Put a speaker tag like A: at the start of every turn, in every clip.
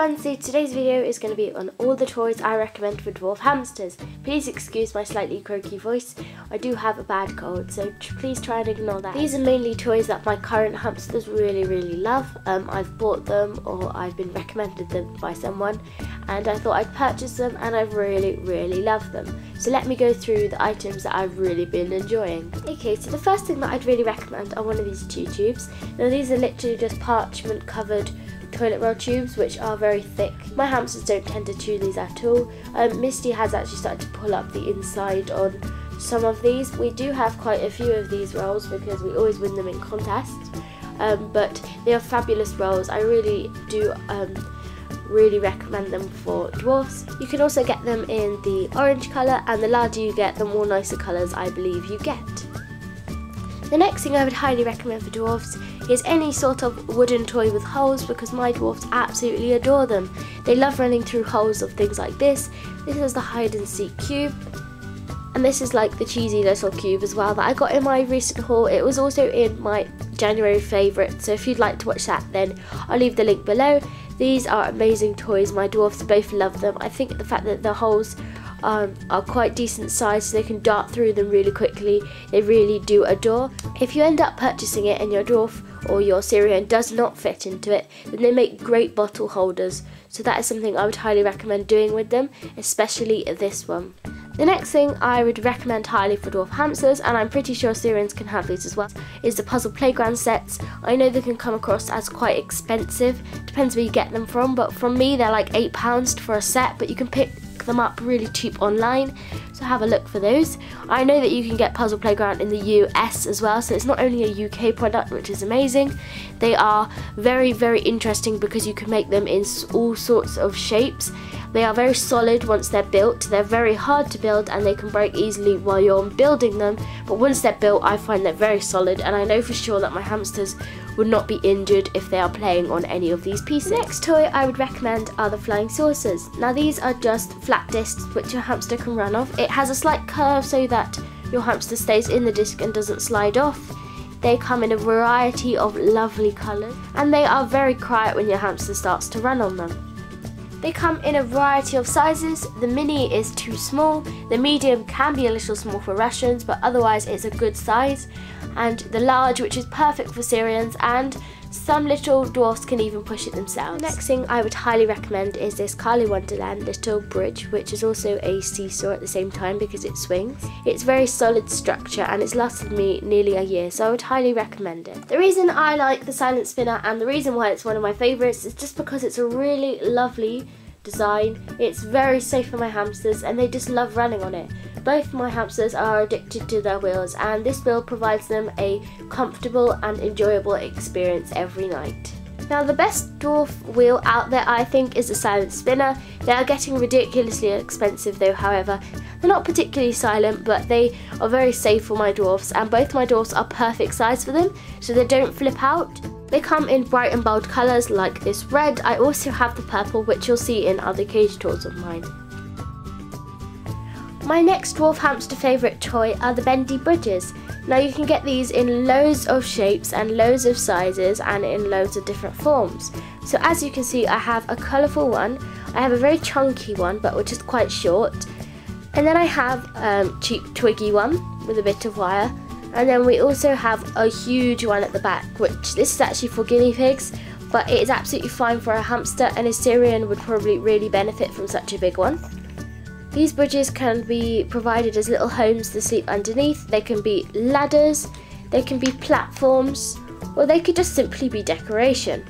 A: everyone, so today's video is going to be on all the toys I recommend for dwarf hamsters. Please excuse my slightly croaky voice, I do have a bad cold, so please try and ignore that. These are mainly toys that my current hamsters really love. I've bought them or I've been recommended them by someone and I thought I'd purchase them and I really love them. So let me go through the items that I've really been enjoying. Okay, so the first thing that I'd really recommend are one of these chew tubes. Now these are literally just parchment covered toilet roll tubes which are very thick. My hamsters don't tend to chew these at all. Misty has actually started to pull up the inside on some of these. We do have quite a few of these rolls because we always win them in contests, but they are fabulous rolls. I really do really recommend them for dwarfs. You can also get them in the orange colour, and the larger you get, the more nicer colours I believe you get. The next thing I would highly recommend for dwarfs is any sort of wooden toy with holes, because my dwarfs absolutely adore them. They love running through holes of things like this. This is the hide and seek cube, and this is like the cheesy little cube as well that I got in my recent haul. It was also in my January favourite, so if you'd like to watch that then I'll leave the link below. These are amazing toys, my dwarfs both love them. I think the fact that the holes are quite decent size so they can dart through them really quickly, they really do adore. If you end up purchasing it and your dwarf or your Syrian does not fit into it, then they make great bottle holders, so that is something I would highly recommend doing with them, especially this one. The next thing I would recommend highly for dwarf hamsters, and I'm pretty sure Syrians can have these as well, is the puzzle playground sets. I know they can come across as quite expensive, depends where you get them from, but from me they're like £8 for a set, but you can pick them up really cheap online, so have a look for those. I know that you can get Puzzle Playground in the US as well, so it's not only a UK product, which is amazing. They are very interesting because you can make them in all sorts of shapes. They are very solid once they're built. They're very hard to build and they can break easily while you're building them, but once they're built I find they're very solid, and I know for sure that my hamsters would not be injured if they are playing on any of these pieces. The next toy I would recommend are the flying saucers. Now these are just flat discs which your hamster can run off. It has a slight curve so that your hamster stays in the disc and doesn't slide off. They come in a variety of lovely colours and they are very quiet when your hamster starts to run on them. They come in a variety of sizes. The mini is too small, the medium can be a little small for Russians, but otherwise it's a good size, and the large, which is perfect for Syrians, and some little dwarfs can even push it themselves. The next thing I would highly recommend is this Carly Wonderland little bridge, which is also a seesaw at the same time because it swings. It's very solid structure and it's lasted me nearly a year, so I would highly recommend it. The reason I like the silent spinner and the reason why it's one of my favourites is just because it's a really lovely design. It's very safe for my hamsters and they just love running on it. Both my hamsters are addicted to their wheels, and this wheel provides them a comfortable and enjoyable experience every night. Now the best dwarf wheel out there I think is the silent spinner. They are getting ridiculously expensive though, however. They're not particularly silent, but they are very safe for my dwarfs, and both my dwarfs are perfect size for them so they don't flip out. They come in bright and bold colours like this red. I also have the purple, which you'll see in other cage tours of mine. My next dwarf hamster favourite toy are the bendy bridges. Now you can get these in loads of shapes and loads of sizes and in loads of different forms. So as you can see, I have a colourful one, I have a very chunky one but which is quite short, and then I have a cheap twiggy one with a bit of wire, and then we also have a huge one at the back, which this is actually for guinea pigs, but it is absolutely fine for a hamster, and a Syrian would probably really benefit from such a big one. These bridges can be provided as little homes to sleep underneath. They can be ladders, they can be platforms, or they could just simply be decoration.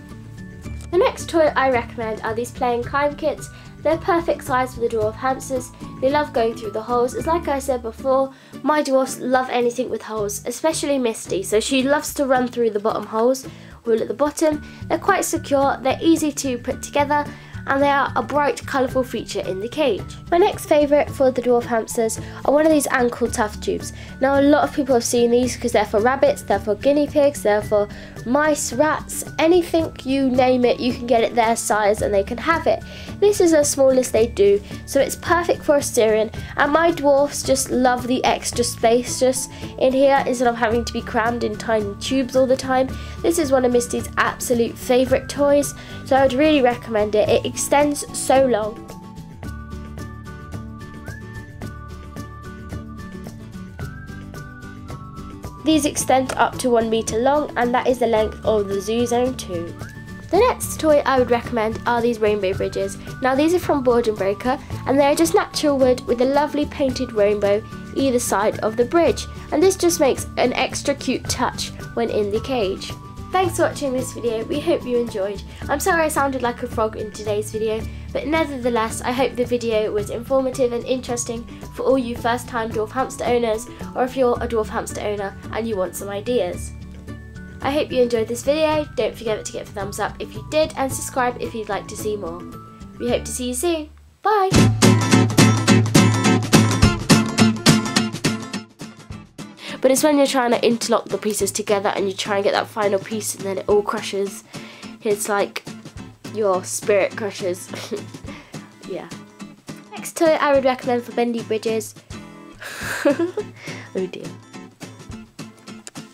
A: The next toy I recommend are these play and climb kits. They're perfect size for the dwarf hamsters. They love going through the holes. As like I said before, my dwarfs love anything with holes, especially Misty, so she loves to run through the bottom holes, all at the bottom. They're quite secure, they're easy to put together, and they are a bright, colourful feature in the cage. My next favourite for the dwarf hamsters are one of these ankle tuft tubes. Now a lot of people have seen these because they're for rabbits, they're for guinea pigs, they're for mice, rats, anything you name it, you can get it their size and they can have it. This is as small as they do, so it's perfect for a Styrian, and my dwarfs just love the extra space just in here instead of having to be crammed in tiny tubes all the time. This is one of Misty's absolute favourite toys, so I would really recommend it. It extends so long. These extend up to 1 metre long, and that is the length of the Zoo Zone 2. The next toy I would recommend are these rainbow bridges. Now these are from Board and Breaker, and they are just natural wood with a lovely painted rainbow either side of the bridge, and this just makes an extra cute touch when in the cage. Thanks for watching this video, we hope you enjoyed. I'm sorry I sounded like a frog in today's video, but nevertheless I hope the video was informative and interesting for all you first time dwarf hamster owners, or if you're a dwarf hamster owner and you want some ideas. I hope you enjoyed this video. Don't forget to give a thumbs up if you did, and subscribe if you'd like to see more. We hope to see you soon. Bye! But it's when you're trying to interlock the pieces together and you try and get that final piece and then it all crushes. It's like your spirit crushes. Yeah. Next toy I would recommend for bendy bridges. Oh dear.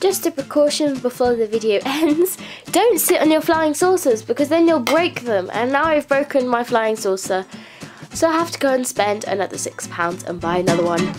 A: Just a precaution before the video ends, don't sit on your flying saucers because then you'll break them, and now I've broken my flying saucer, so I have to go and spend another £6 and buy another one.